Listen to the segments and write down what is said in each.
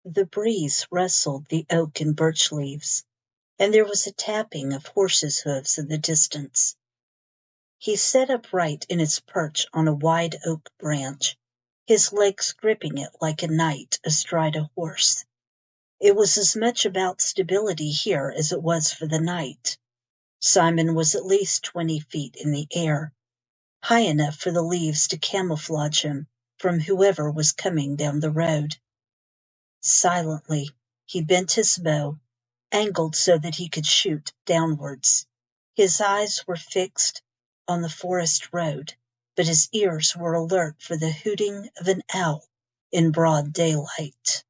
The breeze rustled the oak and birch leaves, and there was a tapping of horses' hoofs in the distance. He sat upright in his perch on a wide oak branch, his legs gripping it like a knight astride a horse. It was as much about stability here as it was for the night. Simon was at least 20 feet in the air, high enough for the leaves to camouflage him from whoever was coming down the road. Silently, he bent his bow, angled so that he could shoot downwards. His eyes were fixed on the forest road, but his ears were alert for the hooting of an owl in broad daylight.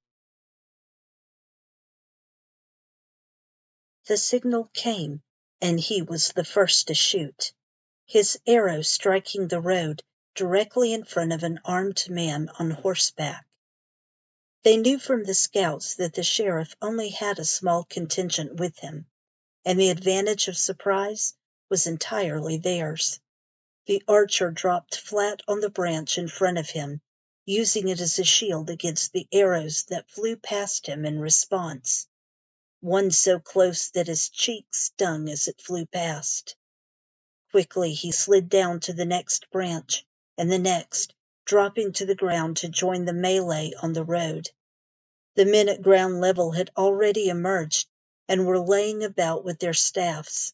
The signal came, and he was the first to shoot, his arrow striking the road directly in front of an armed man on horseback. They knew from the scouts that the sheriff only had a small contingent with him, and the advantage of surprise was entirely theirs. The archer dropped flat on the branch in front of him, using it as a shield against the arrows that flew past him in response, one so close that his cheek stung as it flew past. Quickly he slid down to the next branch, and the next, dropping to the ground to join the melee on the road. The men at ground level had already emerged and were laying about with their staffs.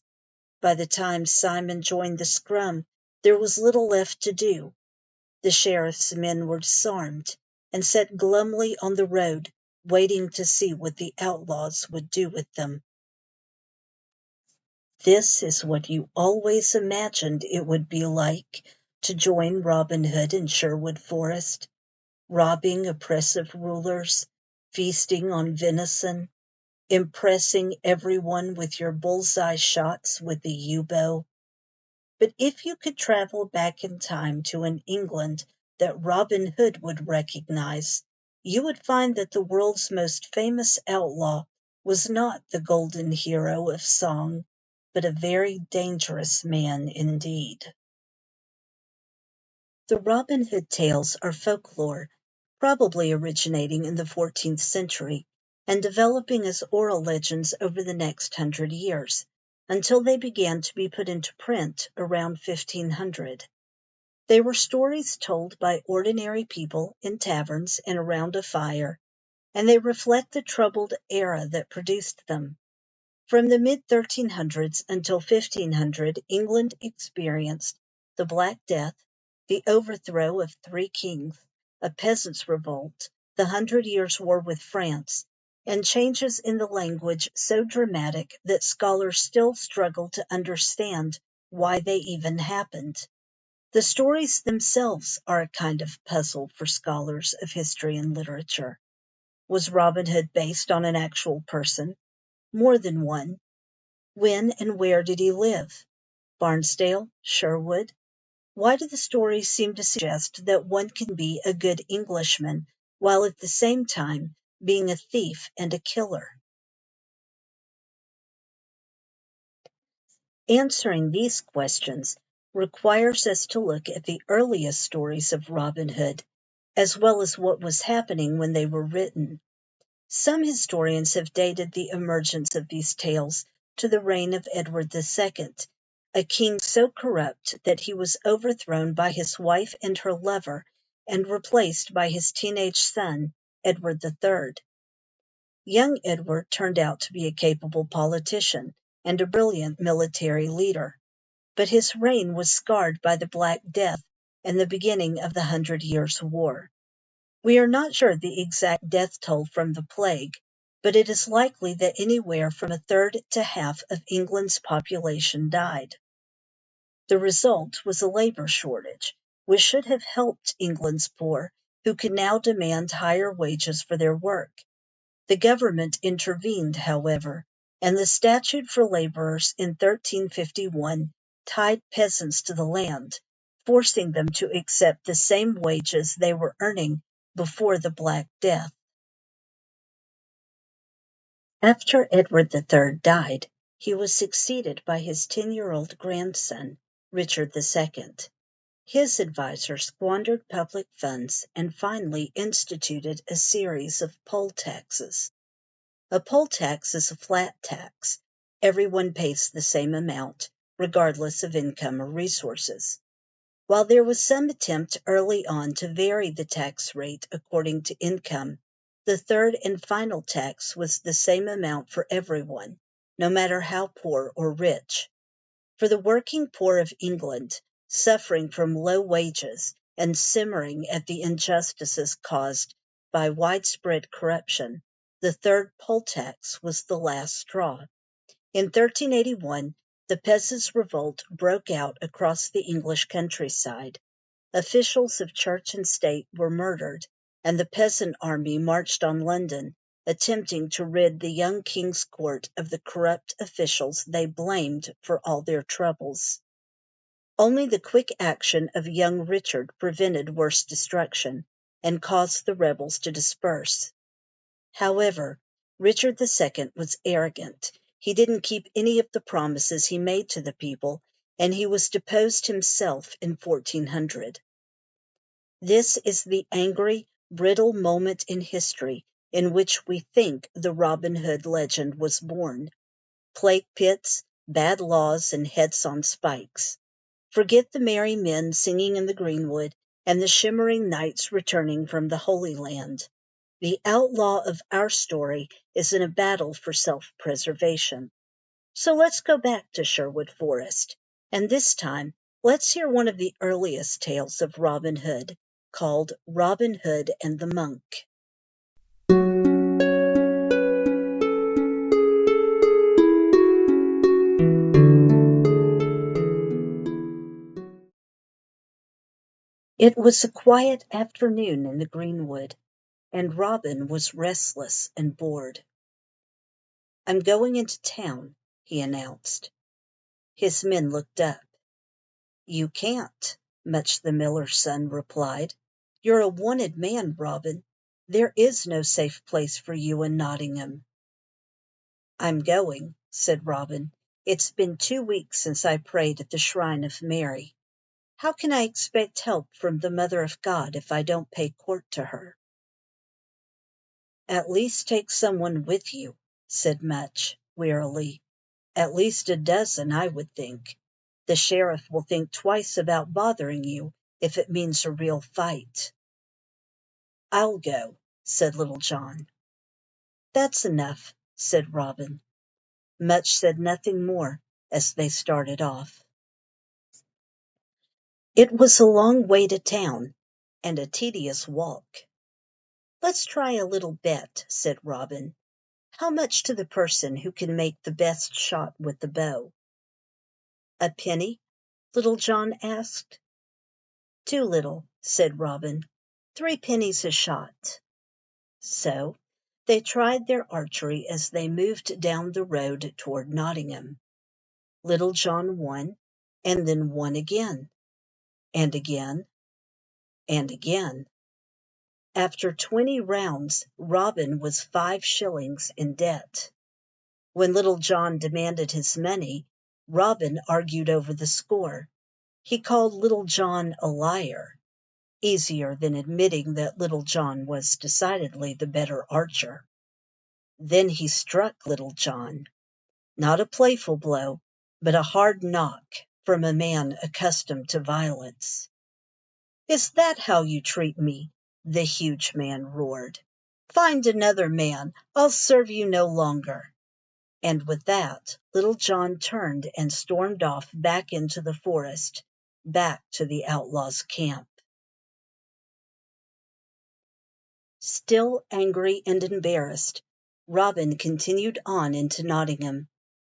By the time Simon joined the scrum, there was little left to do. The sheriff's men were disarmed and sat glumly on the road, waiting to see what the outlaws would do with them. This is what you always imagined it would be like to join Robin Hood in Sherwood Forest, robbing oppressive rulers, feasting on venison, impressing everyone with your bullseye shots with the yew-bow. But if you could travel back in time to an England that Robin Hood would recognize, you would find that the world's most famous outlaw was not the golden hero of song, but a very dangerous man indeed. The Robin Hood tales are folklore, probably originating in the 14th century and developing as oral legends over the next 100 years, until they began to be put into print around 1500. They were stories told by ordinary people in taverns and around a fire, and they reflect the troubled era that produced them. From the mid-1300s until 1500, England experienced the Black Death, the overthrow of 3 kings, a peasants' revolt, the Hundred Years' War with France, and changes in the language so dramatic that scholars still struggle to understand why they even happened. The stories themselves are a kind of puzzle for scholars of history and literature. Was Robin Hood based on an actual person? More than one? When and where did he live? Barnesdale? Sherwood? Why do the stories seem to suggest that one can be a good Englishman while at the same time being a thief and a killer? Answering these questions requires us to look at the earliest stories of Robin Hood, as well as what was happening when they were written. Some historians have dated the emergence of these tales to the reign of Edward II, a king so corrupt that he was overthrown by his wife and her lover and replaced by his teenage son, Edward III. Young Edward turned out to be a capable politician and a brilliant military leader, but his reign was scarred by the Black Death and the beginning of the Hundred Years' War. We are not sure the exact death toll from the plague, but it is likely that anywhere from a third to half of England's population died. The result was a labor shortage, which should have helped England's poor, who could now demand higher wages for their work. The government intervened, however, and the statute for laborers in 1351 tied peasants to the land, forcing them to accept the same wages they were earning before the Black Death. After Edward III died, he was succeeded by his 10-year-old grandson, Richard II. His advisor squandered public funds and finally instituted a series of poll taxes. A poll tax is a flat tax. Everyone pays the same amount, regardless of income or resources. While there was some attempt early on to vary the tax rate according to income, the third and final tax was the same amount for everyone, no matter how poor or rich. For the working poor of England, suffering from low wages and simmering at the injustices caused by widespread corruption, the third poll tax was the last straw. In 1381, the Peasants' Revolt broke out across the English countryside. Officials of church and state were murdered, and the peasant army marched on London, attempting to rid the young king's court of the corrupt officials they blamed for all their troubles. Only the quick action of young Richard prevented worse destruction, and caused the rebels to disperse. However, Richard II was arrogant. He didn't keep any of the promises he made to the people, and he was deposed himself in 1400. This is the angry, brittle moment in history in which we think the Robin Hood legend was born. Plague pits, bad laws, and heads on spikes. Forget the merry men singing in the greenwood and the shimmering knights returning from the Holy Land. The outlaw of our story is in a battle for self-preservation. So let's go back to Sherwood Forest, and this time let's hear one of the earliest tales of Robin Hood, called Robin Hood and the Monk. It was a quiet afternoon in the greenwood, and Robin was restless and bored. "I'm going into town," he announced. His men looked up. "You can't," Much the miller's son replied. "You're a wanted man, Robin. There is no safe place for you in Nottingham." "I'm going," said Robin. "It's been 2 weeks since I prayed at the shrine of Mary. How can I expect help from the Mother of God if I don't pay court to her?" "At least take someone with you," said Much, wearily. "At least a dozen, I would think. The sheriff will think twice about bothering you if it means a real fight." "I'll go," said Little John. "That's enough," said Robin. Much said nothing more as they started off. It was a long way to town, and a tedious walk. "Let's try a little bet," said Robin. "How much to the person who can make the best shot with the bow?" "A penny?" Little John asked. "Too little," said Robin. 3 pennies a shot." So they tried their archery as they moved down the road toward Nottingham. Little John won, and then won again, and again, and again. After 20 rounds, Robin was 5 shillings in debt. When Little John demanded his money, Robin argued over the score. He called Little John a liar. Easier than admitting that Little John was decidedly the better archer. Then he struck Little John. Not a playful blow, but a hard knock from a man accustomed to violence. "Is that how you treat me?" the huge man roared. "Find another man. I'll serve you no longer." And with that, Little John turned and stormed off back into the forest, back to the outlaw's camp. Still angry and embarrassed, Robin continued on into Nottingham,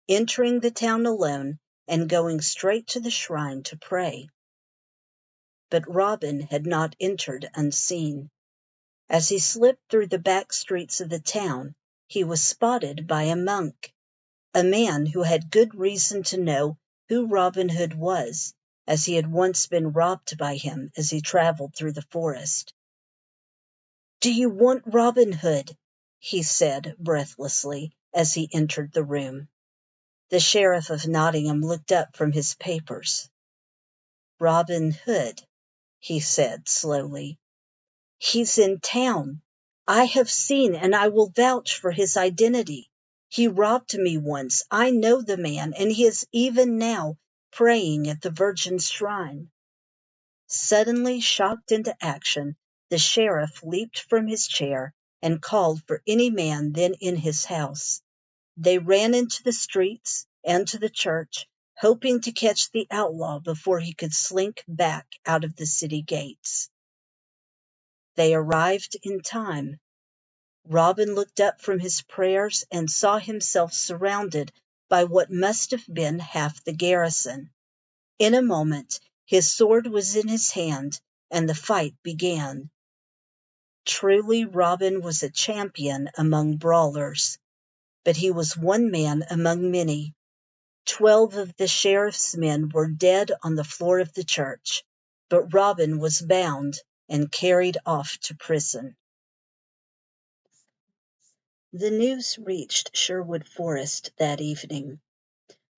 entering the town alone and going straight to the shrine to pray. But Robin had not entered unseen. As he slipped through the back streets of the town, he was spotted by a monk, a man who had good reason to know who Robin Hood was, as he had once been robbed by him as he traveled through the forest. "Do you want Robin Hood?" he said breathlessly as he entered the room. The sheriff of Nottingham looked up from his papers. Robin Hood, he said slowly. He's in town. I have seen and I will vouch for his identity. He robbed me once. I know the man, and he is even now praying at the Virgin's shrine. Suddenly shocked into action, the sheriff leaped from his chair and called for any man then in his house. They ran into the streets and to the church, hoping to catch the outlaw before he could slink back out of the city gates. They arrived in time. Robin looked up from his prayers and saw himself surrounded by what must have been half the garrison. In a moment, his sword was in his hand, and the fight began. Truly, Robin was a champion among brawlers, but he was one man among many. 12 of the sheriff's men were dead on the floor of the church, but Robin was bound and carried off to prison. The news reached Sherwood Forest that evening.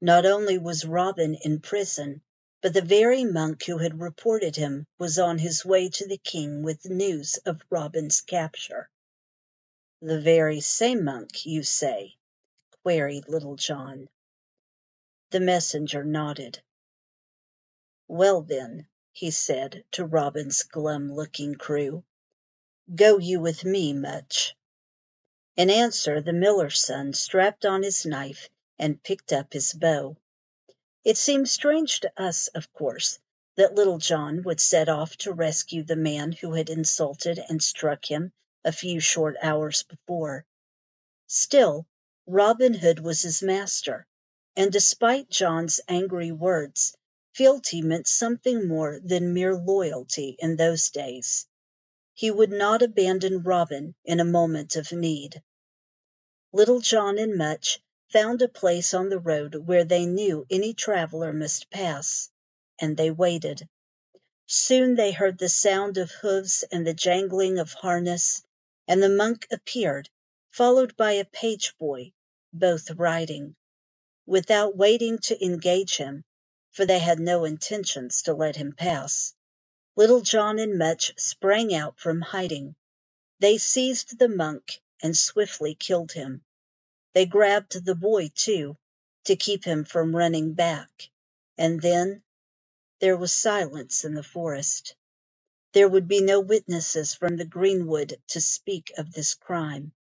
Not only was Robin in prison, but the very monk who had reported him was on his way to the king with news of Robin's capture. The very same monk, you say? Queried Little John. The messenger nodded. Well then, he said to Robin's glum-looking crew, go you with me much. In answer, the miller's son strapped on his knife and picked up his bow. It seems strange to us, of course, that Little John would set off to rescue the man who had insulted and struck him a few short hours before. Still, Robin Hood was his master, and despite John's angry words, fealty meant something more than mere loyalty in those days. He would not abandon Robin in a moment of need. Little John and Much found a place on the road where they knew any traveler must pass, and they waited. Soon they heard the sound of hoofs and the jangling of harness, and the monk appeared, followed by a page boy, both riding. Without waiting to engage him, for they had no intentions to let him pass, Little John and Much sprang out from hiding. They seized the monk and swiftly killed him. They grabbed the boy, too, to keep him from running back. And then there was silence in the forest. There would be no witnesses from the greenwood to speak of this crime.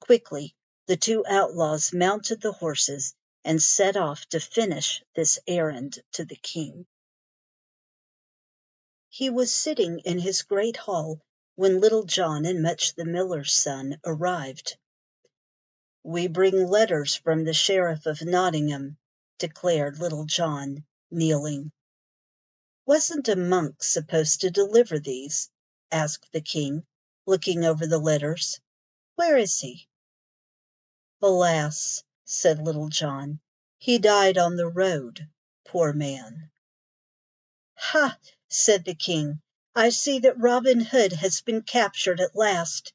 Quickly, the two outlaws mounted the horses and set off to finish this errand to the king. He was sitting in his great hall when Little John and Much the miller's son arrived. We bring letters from the Sheriff of Nottingham, declared Little John, kneeling. Wasn't a monk supposed to deliver these? Asked the king, looking over the letters. Where is he? Alas, said Little John, he died on the road, poor man. Ha, said the king, I see that Robin Hood has been captured at last.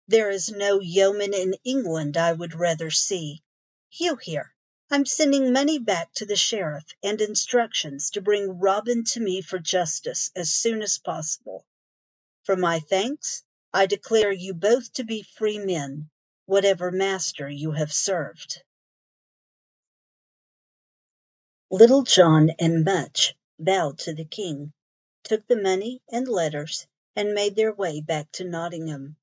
There is no yeoman in England I would rather see. You here, I'm sending money back to the sheriff and instructions to bring Robin to me for justice as soon as possible. For my thanks, I declare you both to be free men, whatever master you have served. Little John and Much bowed to the king, took the money and letters, and made their way back to Nottingham.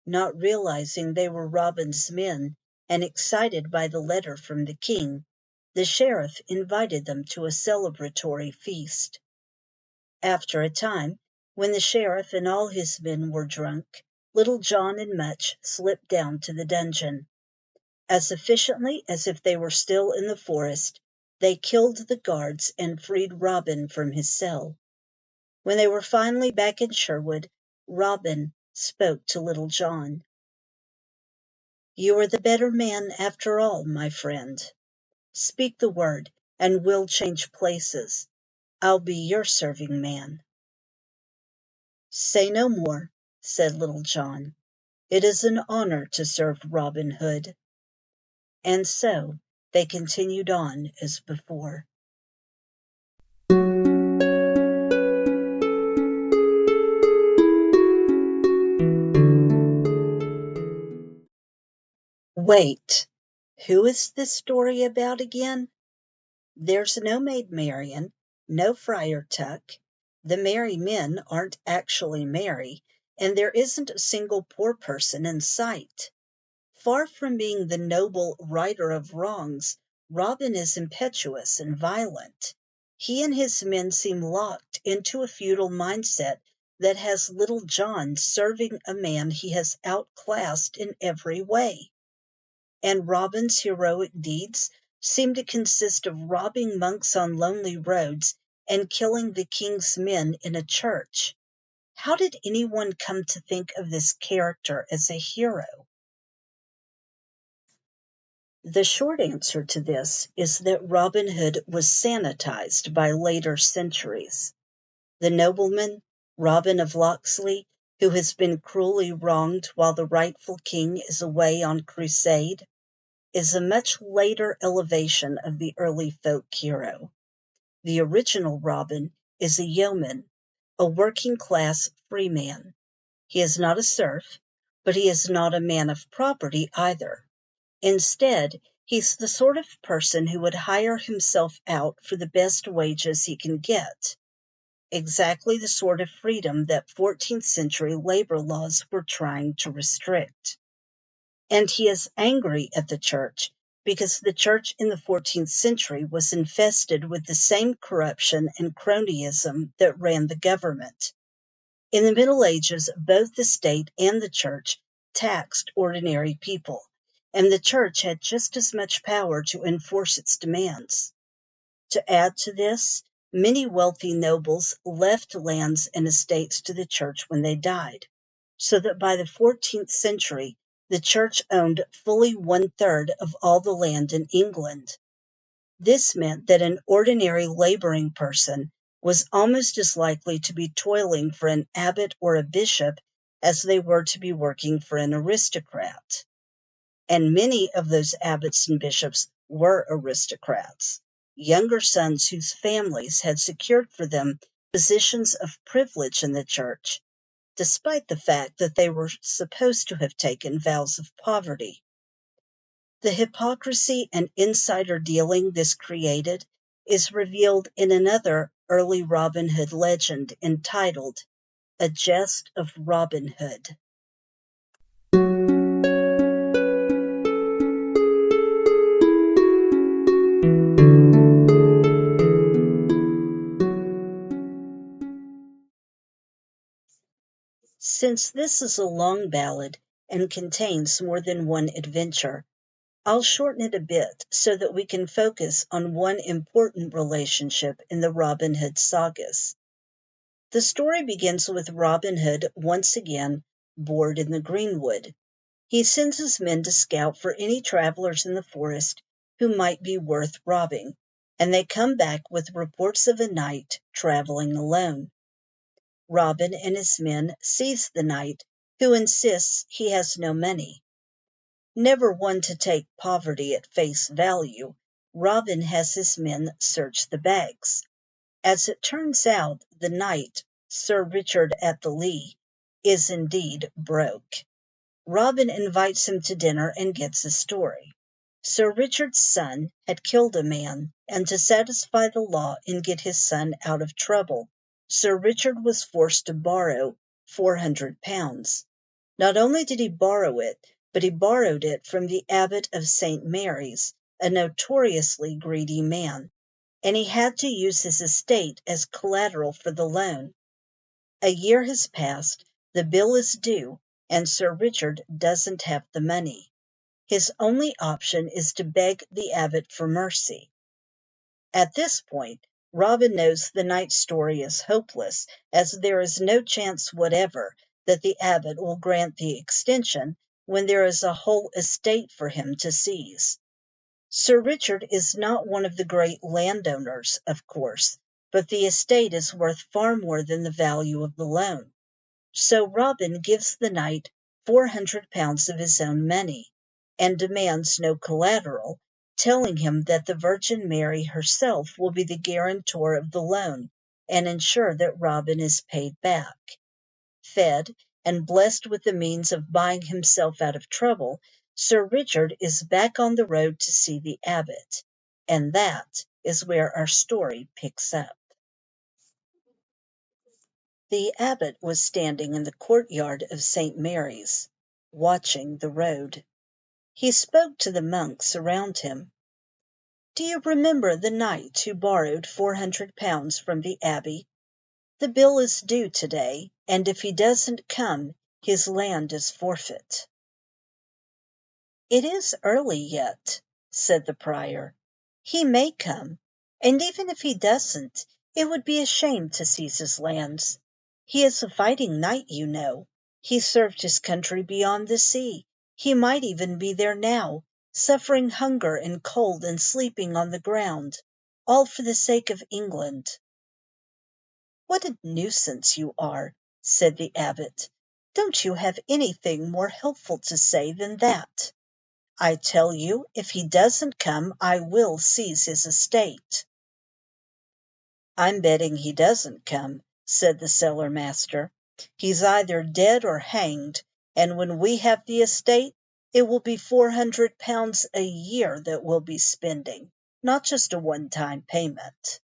Not realizing they were Robin's men, and excited by the letter from the king, the sheriff invited them to a celebratory feast. After a time, when the sheriff and all his men were drunk, Little John and Much slipped down to the dungeon. As efficiently as if they were still in the forest, they killed the guards and freed Robin from his cell. When they were finally back in Sherwood, Robin spoke to Little John. You are the better man after all, my friend. Speak the word, and we'll change places. I'll be your serving man. Say no more, said Little John. It is an honor to serve Robin Hood. And so they continued on as before. Wait, who is this story about again? There's no Maid Marian, no Friar Tuck, the merry men aren't actually merry, and there isn't a single poor person in sight. Far from being the noble righter of wrongs, Robin is impetuous and violent. He and his men seem locked into a feudal mindset that has Little John serving a man he has outclassed in every way. And Robin's heroic deeds seem to consist of robbing monks on lonely roads and killing the king's men in a church. How did anyone come to think of this character as a hero? The short answer to this is that Robin Hood was sanitized by later centuries. The nobleman, Robin of Locksley, who has been cruelly wronged while the rightful king is away on crusade, is a much later elevation of the early folk hero. The original Robin is a yeoman, a working-class freeman. He is not a serf, but he is not a man of property either. Instead, he's the sort of person who would hire himself out for the best wages he can get. Exactly the sort of freedom that 14th century labor laws were trying to restrict. And he is angry at the church because the church in the 14th century was infested with the same corruption and cronyism that ran the government. In the Middle Ages, both the state and the church taxed ordinary people, and the church had just as much power to enforce its demands. To add to this, many wealthy nobles left lands and estates to the church when they died, so that by the 14th century, the church owned fully 1/3 of all the land in England. This meant that an ordinary laboring person was almost as likely to be toiling for an abbot or a bishop as they were to be working for an aristocrat. And many of those abbots and bishops were aristocrats, younger sons whose families had secured for them positions of privilege in the church, despite the fact that they were supposed to have taken vows of poverty. The hypocrisy and insider dealing this created is revealed in another early Robin Hood legend entitled A Jest of Robin Hood. Since this is a long ballad and contains more than one adventure, I'll shorten it a bit so that we can focus on one important relationship in the Robin Hood sagas. The story begins with Robin Hood once again bored in the greenwood. He sends his men to scout for any travelers in the forest who might be worth robbing, and they come back with reports of a knight traveling alone. Robin and his men seize the knight, who insists he has no money. Never one to take poverty at face value, Robin has his men search the bags. As it turns out, the knight, Sir Richard at the Lee, is indeed broke. Robin invites him to dinner and gets his story. Sir Richard's son had killed a man, and to satisfy the law and get his son out of trouble, Sir Richard was forced to borrow £400. Not only did he borrow it, but he borrowed it from the Abbot of St. Mary's, a notoriously greedy man, and he had to use his estate as collateral for the loan. A year has passed, the bill is due, and Sir Richard doesn't have the money. His only option is to beg the abbot for mercy. At this point, Robin knows the knight's story is hopeless, as there is no chance whatever that the abbot will grant the extension when there is a whole estate for him to seize. Sir Richard is not one of the great landowners, of course, but the estate is worth far more than the value of the loan. So Robin gives the knight £400 of his own money, and demands no collateral, telling him that the Virgin Mary herself will be the guarantor of the loan and ensure that Robin is paid back. Fed and blessed with the means of buying himself out of trouble, Sir Richard is back on the road to see the abbot, and that is where our story picks up. The abbot was standing in the courtyard of St. Mary's, watching the road. He spoke to the monks around him. "Do you remember the knight who borrowed £400 from the abbey? The bill is due today, and if he doesn't come, his land is forfeit." "It is early yet," said the prior. "He may come, and even if he doesn't, it would be a shame to seize his lands. He is a fighting knight, you know. He served his country beyond the sea. He might even be there now, suffering hunger and cold and sleeping on the ground, all for the sake of England." "What a nuisance you are," said the abbot. "Don't you have anything more helpful to say than that? I tell you, if he doesn't come, I will seize his estate." "I'm betting he doesn't come," said the cellar master. "He's either dead or hanged, and when we have the estate, it will be £400 a year that we'll be spending, not just a one-time payment."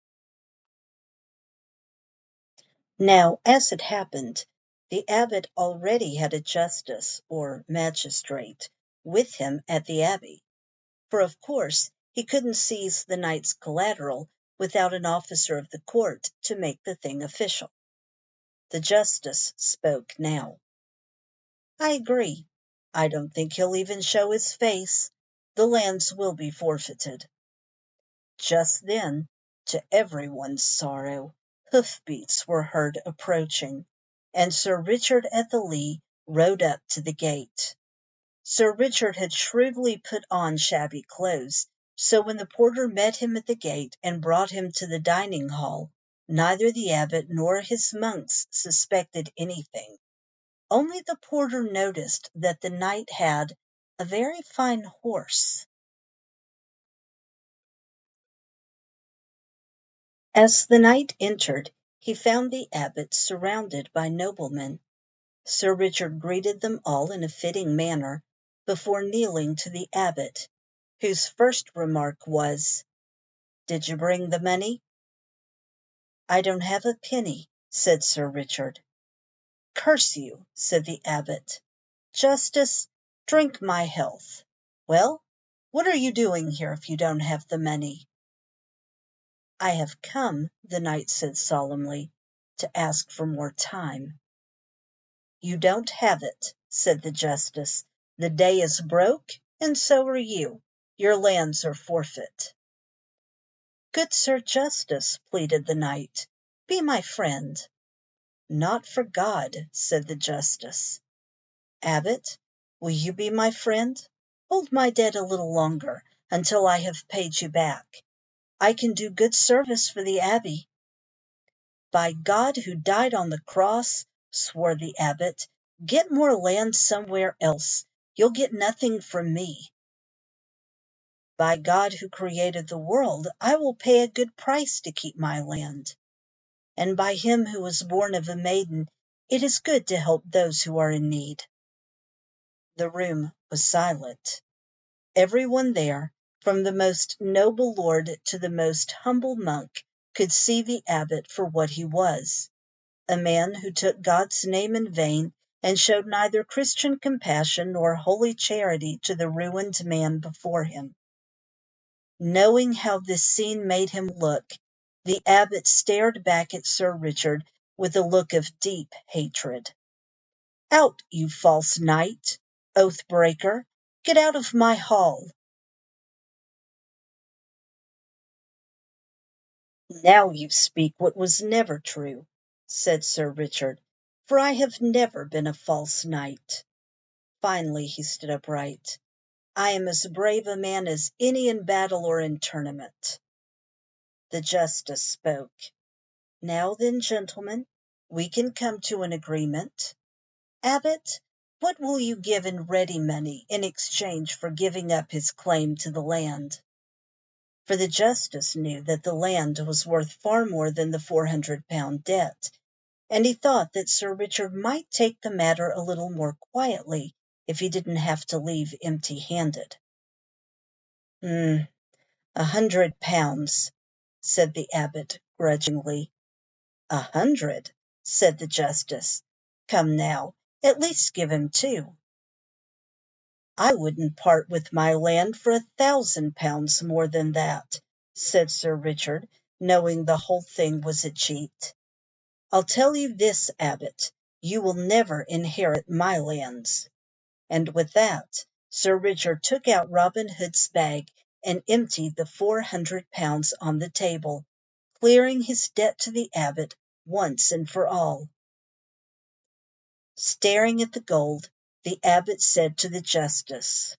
Now, as it happened, the abbot already had a justice, or magistrate, with him at the abbey. For of course he couldn't seize the knight's collateral without an officer of the court to make the thing official. The justice spoke now. "I agree. I don't think he'll even show his face. The lands will be forfeited." Just then, to everyone's sorrow, hoofbeats were heard approaching, and Sir Richard at the Lee rode up to the gate. Sir Richard had shrewdly put on shabby clothes, so when the porter met him at the gate and brought him to the dining hall, neither the abbot nor his monks suspected anything. Only the porter noticed that the knight had a very fine horse. As the knight entered, he found the abbot surrounded by noblemen. Sir Richard greeted them all in a fitting manner, before kneeling to the abbot, whose first remark was, "Did you bring the money?" "I don't have a penny," said Sir Richard. "Curse you," said the abbot. "Justice, drink my health. Well, what are you doing here if you don't have the money?" "I have come," the knight said solemnly, "to ask for more time." "You don't have it," said the justice. "The day is broke, and so are you. Your lands are forfeit." "Good Sir Justice," pleaded the knight, "be my friend." "Not for God," said the justice. "Abbot, will you be my friend? Hold my debt a little longer, until I have paid you back. I can do good service for the abbey." "By God who died on the cross," swore the abbot, "get more land somewhere else. You'll get nothing from me." "By God who created the world, I will pay a good price to keep my land. And by him who was born of a maiden, it is good to help those who are in need." The room was silent. Everyone there, from the most noble lord to the most humble monk, could see the abbot for what he was, a man who took God's name in vain and showed neither Christian compassion nor holy charity to the ruined man before him. Knowing how this scene made him look, the abbot stared back at Sir Richard with a look of deep hatred. "Out, you false knight! Oath-breaker! Get out of my hall!" "Now you speak what was never true," said Sir Richard, "for I have never been a false knight." Finally he stood upright. "I am as brave a man as any in battle or in tournament." The justice spoke. "Now then, gentlemen, we can come to an agreement. Abbot, what will you give in ready money in exchange for giving up his claim to the land?" For the justice knew that the land was worth far more than the £400 debt, and he thought that Sir Richard might take the matter a little more quietly if he didn't have to leave empty-handed. 100 pounds, said the abbot grudgingly. 100, said the justice. Come now, at least give him 2. I wouldn't part with my land for 1,000 pounds more than that, said Sir Richard, knowing the whole thing was a cheat. I'll tell you this, abbot, you will never inherit my lands. And with that, Sir Richard took out Robin Hood's bag and emptied the 400 pounds on the table, clearing his debt to the abbot once and for all. Staring at the gold, the abbot said to the justice,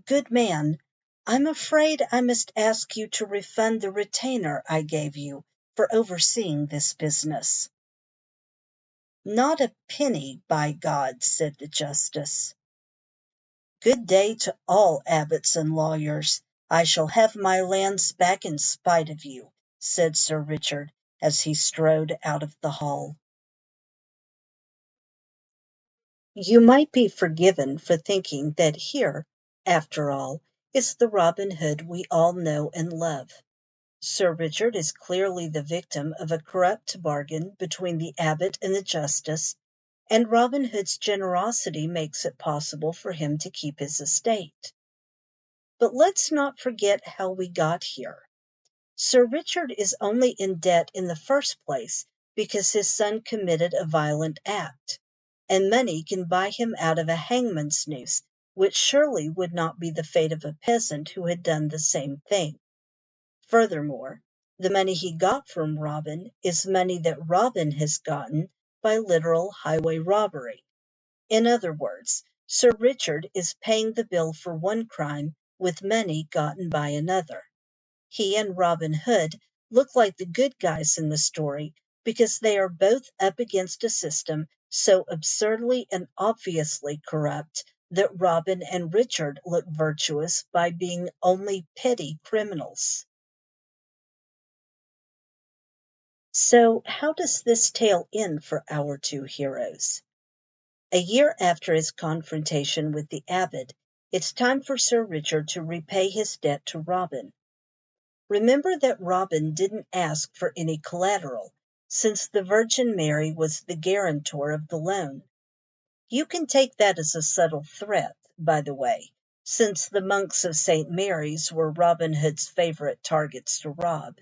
Good man, I'm afraid I must ask you to refund the retainer I gave you for overseeing this business. Not a penny, by God, said the justice. Good day to all abbots and lawyers. I shall have my lands back in spite of you, said Sir Richard, as he strode out of the hall. You might be forgiven for thinking that here, after all, is the Robin Hood we all know and love. Sir Richard is clearly the victim of a corrupt bargain between the abbot and the justice, and Robin Hood's generosity makes it possible for him to keep his estate. But let's not forget how we got here. Sir Richard is only in debt in the first place because his son committed a violent act, and money can buy him out of a hangman's noose, which surely would not be the fate of a peasant who had done the same thing. Furthermore, the money he got from Robin is money that Robin has gotten by literal highway robbery. In other words, Sir Richard is paying the bill for one crime with money gotten by another. He and Robin Hood look like the good guys in the story because they are both up against a system so absurdly and obviously corrupt that Robin and Richard look virtuous by being only petty criminals. So, how does this tale end for our 2 heroes? A year after his confrontation with the abbot, it's time for Sir Richard to repay his debt to Robin. Remember that Robin didn't ask for any collateral, since the Virgin Mary was the guarantor of the loan. You can take that as a subtle threat, by the way, since the monks of St. Mary's were Robin Hood's favorite targets to rob.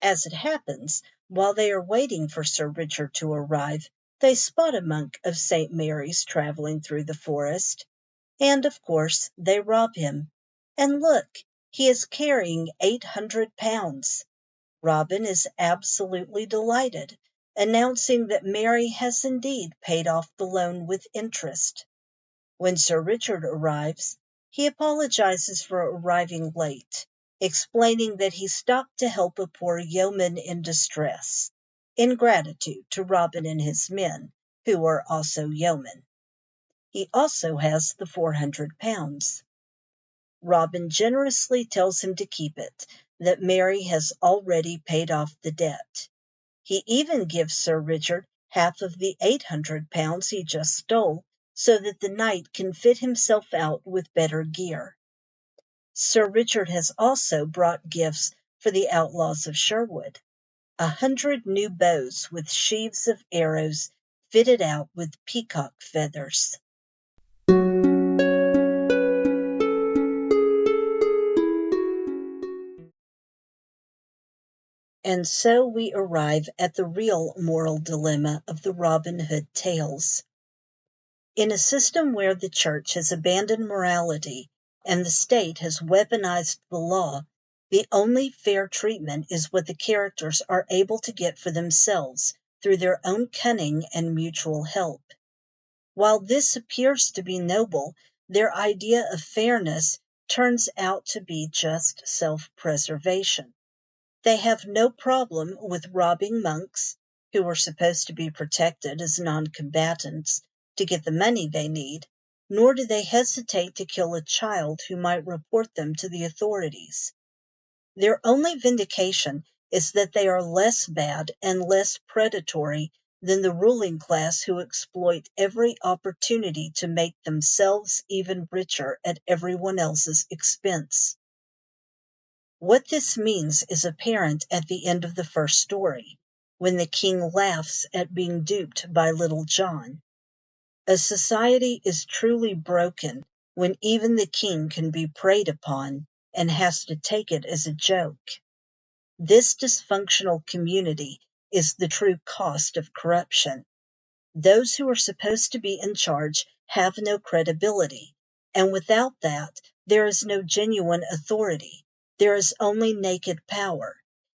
As it happens, while they are waiting for Sir Richard to arrive, they spot a monk of St. Mary's traveling through the forest, and, of course, they rob him. And look, he is carrying 800 pounds. Robin is absolutely delighted, announcing that Mary has indeed paid off the loan with interest. When Sir Richard arrives, he apologizes for arriving late, explaining that he stopped to help a poor yeoman in distress, in gratitude to Robin and his men, who are also yeomen. He also has the 400 pounds. Robin generously tells him to keep it, that Mary has already paid off the debt. He even gives Sir Richard half of the 800 pounds he just stole, so that the knight can fit himself out with better gear. Sir Richard has also brought gifts for the outlaws of Sherwood, 100 new bows with sheaves of arrows fitted out with peacock feathers. And so we arrive at the real moral dilemma of the Robin Hood tales. In a system where the church has abandoned morality and the state has weaponized the law, the only fair treatment is what the characters are able to get for themselves through their own cunning and mutual help. While this appears to be noble, their idea of fairness turns out to be just self-preservation. They have no problem with robbing monks, who are supposed to be protected as non-combatants, to get the money they need, nor do they hesitate to kill a child who might report them to the authorities. Their only vindication is that they are less bad and less predatory than the ruling class who exploit every opportunity to make themselves even richer at everyone else's expense. What this means is apparent at the end of the first story, when the king laughs at being duped by Little John. A society is truly broken when even the king can be preyed upon and has to take it as a joke. This dysfunctional community is the true cost of corruption. Those who are supposed to be in charge have no credibility, and without that, there is no genuine authority. There is only naked power.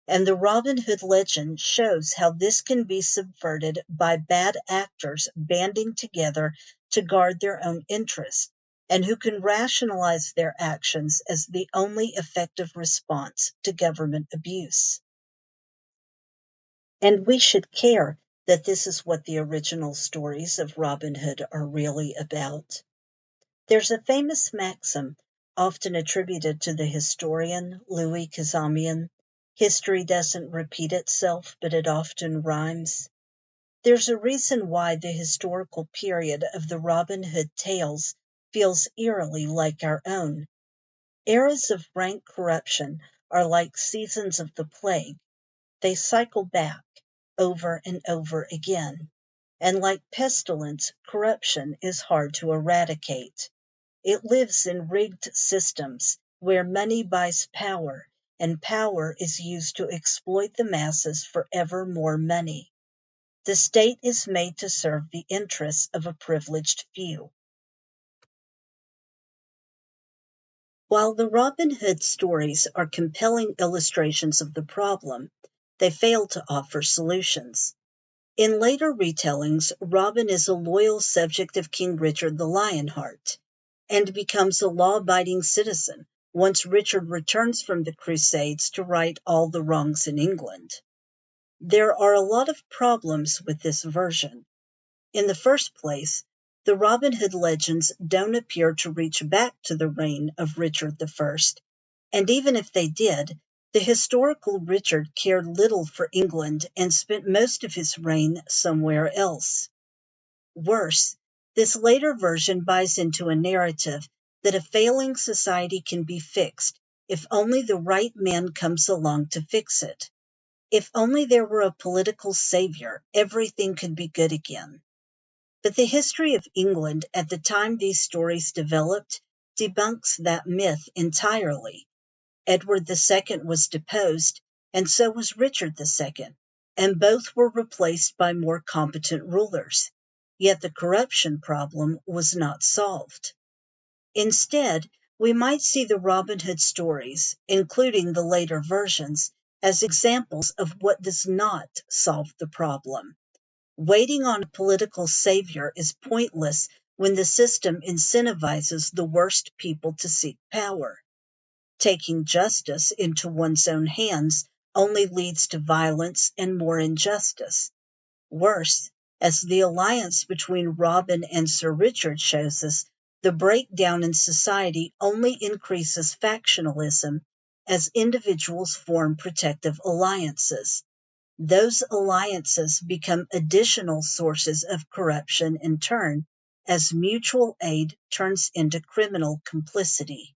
And the Robin Hood legend shows how this can be subverted by bad actors banding together to guard their own interests, and who can rationalize their actions as the only effective response to government abuse. And we should care that this is what the original stories of Robin Hood are really about. There's a famous maxim, often attributed to the historian Louis Kazamian: history doesn't repeat itself, but it often rhymes. There's a reason why the historical period of the Robin Hood tales feels eerily like our own. Eras of rank corruption are like seasons of the plague. They cycle back over and over again. And like pestilence, corruption is hard to eradicate. It lives in rigged systems where money buys power, and power is used to exploit the masses for ever more money. The state is made to serve the interests of a privileged few. While the Robin Hood stories are compelling illustrations of the problem, they fail to offer solutions. In later retellings, Robin is a loyal subject of King Richard the Lionheart, and becomes a law-abiding citizen once Richard returns from the Crusades to right all the wrongs in England. There are a lot of problems with this version. In the first place, the Robin Hood legends don't appear to reach back to the reign of Richard I, and even if they did, the historical Richard cared little for England and spent most of his reign somewhere else. Worse, this later version buys into a narrative that a failing society can be fixed if only the right man comes along to fix it. If only there were a political savior, everything could be good again. But the history of England at the time these stories developed debunks that myth entirely. Edward II was deposed, and so was Richard II, and both were replaced by more competent rulers. Yet the corruption problem was not solved. Instead, we might see the Robin Hood stories, including the later versions, as examples of what does not solve the problem. Waiting on a political savior is pointless when the system incentivizes the worst people to seek power. Taking justice into one's own hands only leads to violence and more injustice. Worse, as the alliance between Robin and Sir Richard shows us, the breakdown in society only increases factionalism as individuals form protective alliances. Those alliances become additional sources of corruption in turn, as mutual aid turns into criminal complicity.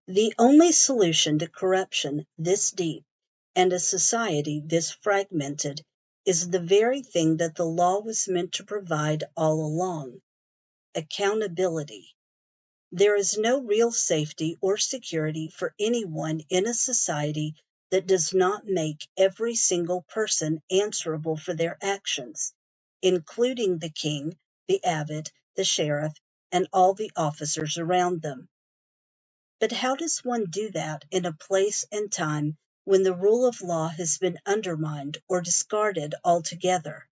The only solution to corruption this deep and a society this fragmented is the very thing that the law was meant to provide all along: accountability. There is no real safety or security for anyone in a society that does not make every single person answerable for their actions, including the king, the abbot, the sheriff, and all the officers around them. But how does one do that in a place and time when the rule of law has been undermined or discarded altogether?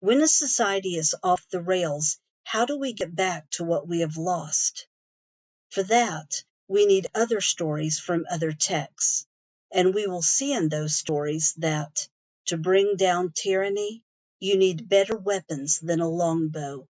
When a society is off the rails, how do we get back to what we have lost? For that, we need other stories from other texts, and we will see in those stories that, to bring down tyranny, you need better weapons than a longbow